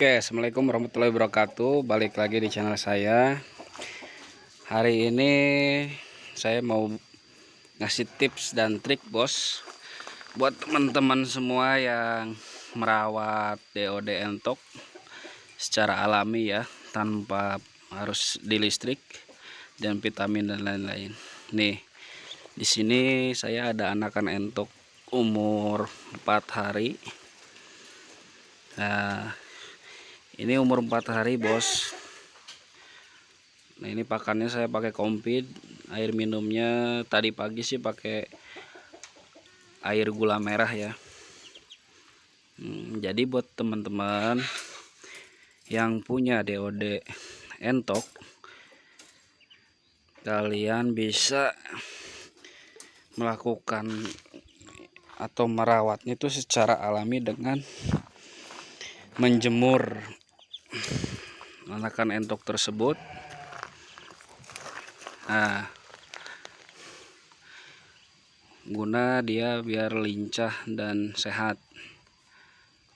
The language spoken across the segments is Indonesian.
Oke, assalamualaikum warahmatullahi wabarakatuh. Balik lagi di channel saya. Hari ini saya mau ngasih tips dan trik bos, buat teman-teman semua yang merawat DOD entok secara alami ya, tanpa harus di listrik dan vitamin dan lain-lain. Nih, di sini saya ada anakan entok umur 4 hari. Nah, ini umur 4 hari bos. Nah, ini pakannya saya pakai komplit. Air minumnya tadi pagi sih pakai air gula merah ya. Jadi buat teman-teman yang punya DOD entok, kalian bisa melakukan atau merawatnya itu secara alami dengan menjemur anakan entok tersebut. Nah, guna dia biar lincah dan sehat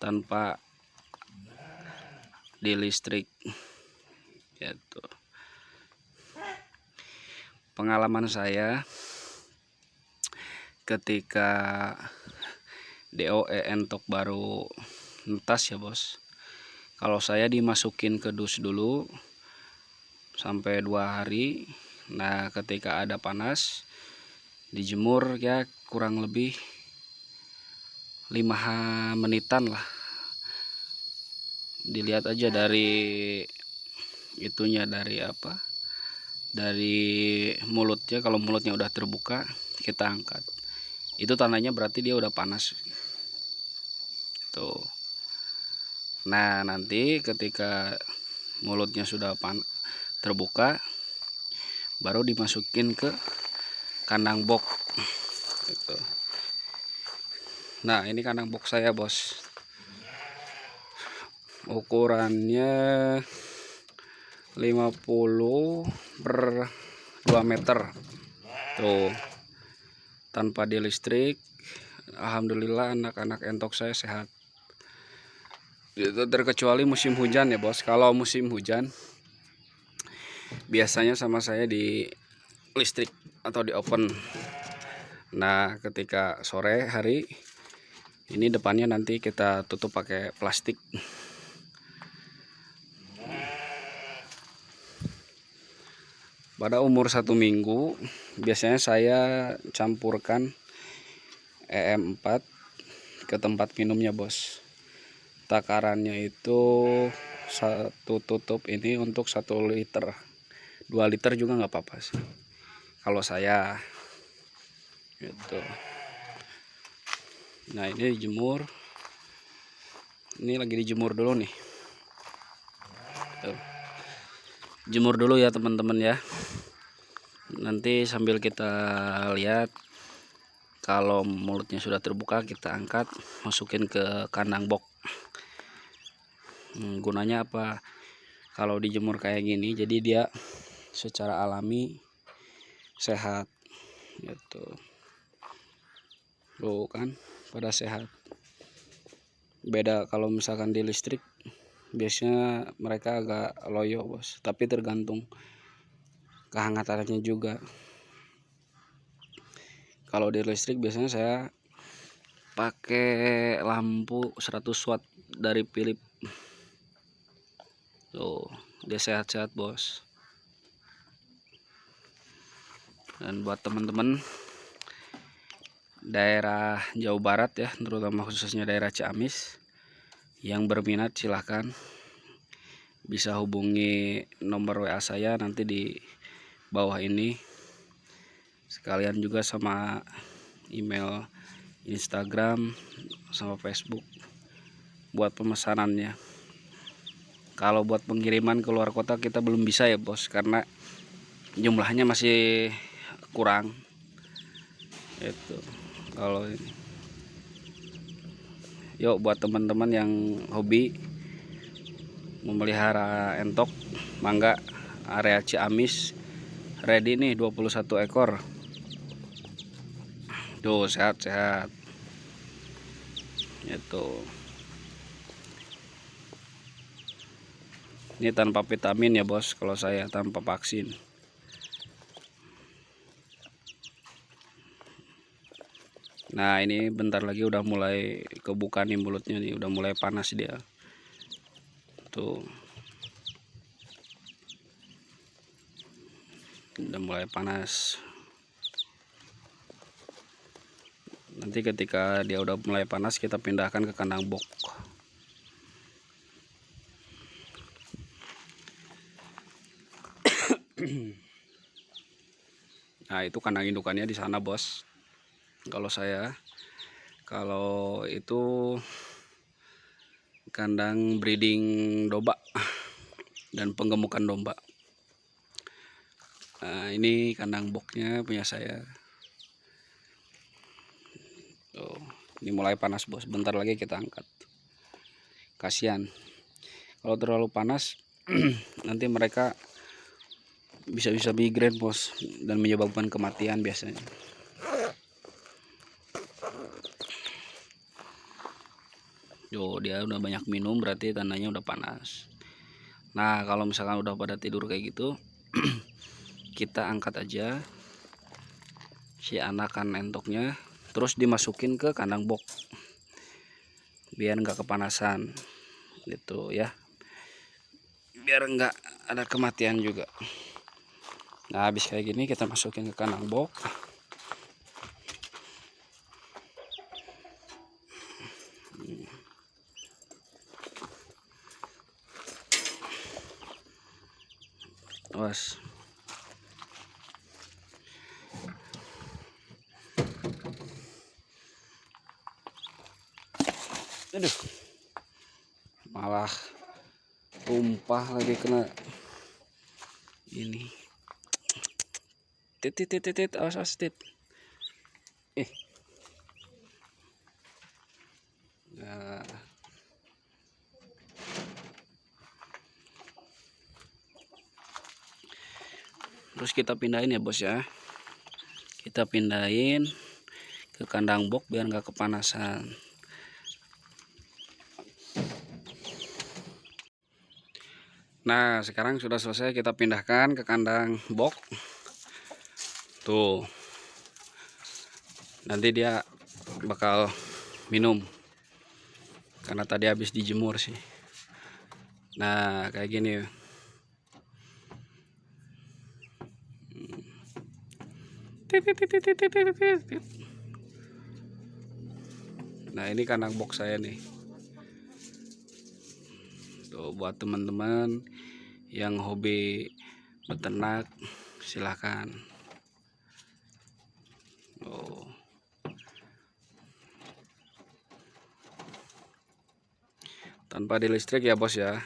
tanpa di listrik gitu. Pengalaman saya ketika DOE entok baru netas ya bos, kalau saya dimasukin ke dus dulu sampai 2 hari. Nah, ketika ada panas dijemur ya kurang lebih 5 menitan lah. Dilihat aja dari itunya, dari apa, dari mulutnya. Kalau mulutnya udah terbuka kita angkat, itu tandanya berarti dia udah panas tuh. Nah, nanti ketika mulutnya sudah terbuka, baru dimasukin ke kandang box gitu. Nah, ini kandang box saya bos, ukurannya 50 per 2 meter tuh, tanpa di listrik. Alhamdulillah anak-anak entok saya sehat itu, terkecuali musim hujan ya bos. Kalau musim hujan biasanya sama saya di listrik atau di oven. Nah, ketika sore hari ini depannya nanti kita tutup pakai plastik. Pada umur 1 minggu biasanya saya campurkan EM4 ke tempat minumnya bos. Takarannya itu satu tutup ini untuk 1 liter. 2 liter juga nggak apa-apa sih kalau saya gitu. Nah, ini dijemur, ini lagi dijemur dulu nih tuh. Jemur dulu ya teman-teman ya. Nanti sambil kita lihat, kalau mulutnya sudah terbuka kita angkat, masukin ke kandang box. Gunanya apa? Kalau dijemur kayak gini, jadi dia secara alami sehat gitu. Tuh kan, pada sehat. Beda kalau misalkan di listrik, biasanya mereka agak loyo bos, tapi tergantung kehangatannya juga. Kalau di listrik biasanya saya pakai lampu 100 watt dari Philips. Tuh, dia sehat-sehat bos. Dan buat teman-teman daerah Jawa Barat ya, terutama khususnya daerah Ciamis, yang berminat silahkan bisa hubungi nomor WA saya nanti di bawah ini, sekalian juga sama email Instagram sama Facebook buat pemesanannya. Kalau buat pengiriman ke luar kota kita belum bisa ya bos, karena jumlahnya masih kurang itu. Kalau ini, yuk buat teman-teman yang hobi memelihara entok, mangga, area Ciamis ready nih 21 ekor tuh, sehat-sehat itu. Ini tanpa vitamin ya bos, kalau saya tanpa vaksin. Nah ini bentar lagi udah mulai kebuka nih mulutnya nih, udah mulai panas dia. Tuh. Udah mulai panas. Nanti ketika dia udah mulai panas kita pindahkan ke kandang box. Nah itu kandang indukannya di sana bos. Kalau itu kandang breeding domba dan penggemukan domba. Nah ini kandang boxnya punya saya. Tuh, ini mulai panas bos, bentar lagi kita angkat. Kasihan kalau terlalu panas nanti mereka bisa migrain bos dan menyebabkan kematian biasanya. Yo, dia udah banyak minum berarti tandanya udah panas. Nah kalau misalkan udah pada tidur kayak gitu kita angkat aja si anakan entoknya, terus dimasukin ke kandang box biar nggak kepanasan gitu ya, biar nggak ada kematian juga. Nah habis kayak gini kita masukin ke kandang box. Awas. Aduh, malah tumpah lagi kena ini. Titit, awas tit. Nah, terus kita pindahin ya bos ya. Kita pindahin ke kandang box biar nggak kepanasan. Nah sekarang sudah selesai, kita pindahkan ke kandang box. Tuh, nanti dia bakal minum karena tadi habis dijemur sih. Nah kayak gini. Nah ini kandang box saya nih. Tuh, buat teman-teman yang hobi beternak silahkan. Oh. Tanpa di listrik ya bos ya.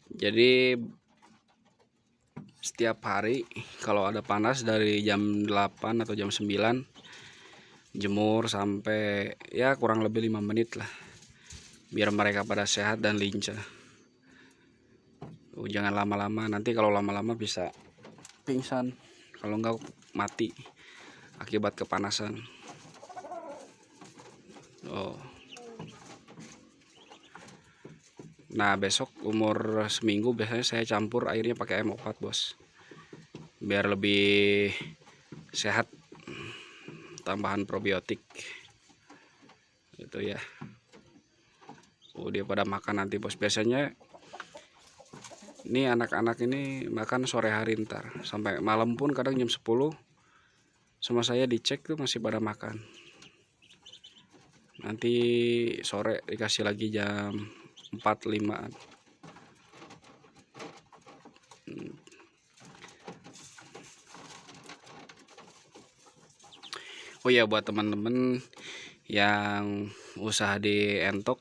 Jadi setiap hari kalau ada panas dari jam 8 atau jam 9 jemur sampai ya kurang lebih 5 menit lah, biar mereka pada sehat dan lincah. Jangan lama-lama, nanti kalau lama-lama bisa pingsan, kalau enggak mati akibat kepanasan. Oh. Nah besok umur seminggu biasanya saya campur airnya pakai M4 bos, biar lebih sehat, tambahan probiotik itu ya. Oh dia pada makan nanti bos, biasanya ini anak-anak ini makan sore hari, ntar sampai malam pun kadang jam 10 sama saya dicek tuh masih pada makan. Nanti sore dikasih lagi jam 4-5. Oh ya buat teman-teman yang usaha di entok,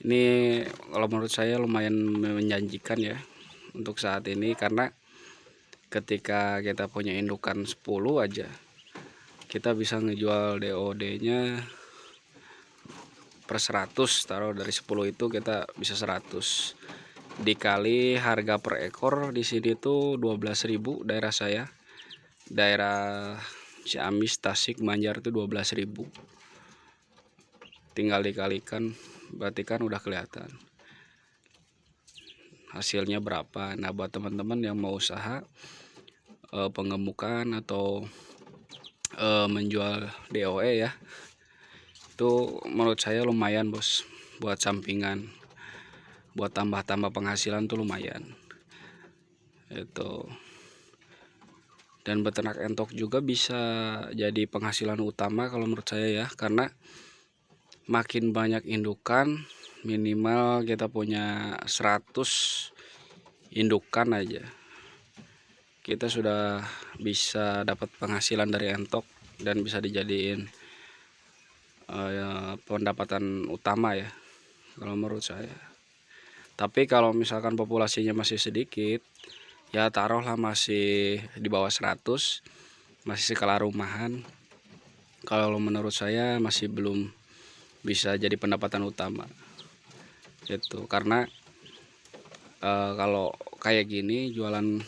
ini kalau menurut saya lumayan menjanjikan ya untuk saat ini, karena ketika kita punya indukan 10 aja kita bisa ngejual DOD-nya per 100, taruh dari 10 itu kita bisa 100 dikali harga per ekor di sini tuh 12.000 daerah saya, daerah Ciamis, Tasik, Banjar itu 12.000. Tinggal dikalikan berarti kan udah kelihatan. hasilnya berapa. Nah, buat teman-teman yang mau usaha pengemukan atau menjual DOE ya, itu menurut saya lumayan bos, buat sampingan, buat tambah-tambah penghasilan tuh lumayan itu. Dan beternak entok juga bisa jadi penghasilan utama kalau menurut saya ya, karena makin banyak indukan, minimal kita punya 100 indukan aja, kita sudah bisa dapat penghasilan dari entok dan bisa dijadiin pendapatan utama ya kalau menurut saya. Tapi kalau misalkan populasinya masih sedikit, ya taruhlah masih di bawah 100, masih skala rumahan, kalau menurut saya masih belum bisa jadi pendapatan utama gitu. Karena kalau kayak gini jualan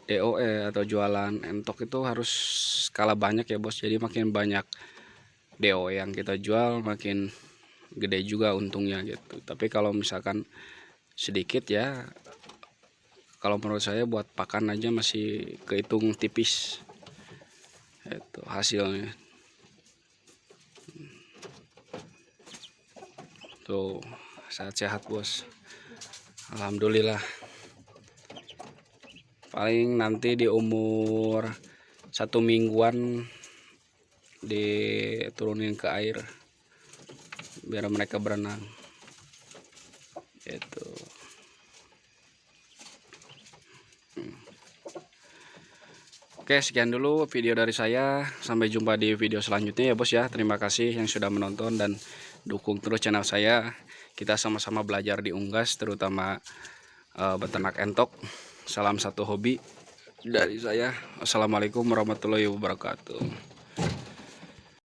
DOE atau jualan entok itu harus skala banyak ya bos. Jadi makin banyak DOE yang kita jual, makin gede juga untungnya gitu. Tapi kalau misalkan sedikit ya, kalau menurut saya buat pakan aja masih kehitung tipis itu hasilnya. Tuh, sehat-sehat bos, alhamdulillah. Paling nanti di umur 1 mingguan diturunin ke air biar mereka berenang itu. Oke, sekian dulu video dari saya. Sampai jumpa di video selanjutnya ya bos ya. Terima kasih yang sudah menonton dan dukung terus channel saya. Kita sama-sama belajar di Unggas, terutama beternak entok. Salam satu hobi dari saya. Assalamualaikum warahmatullahi wabarakatuh.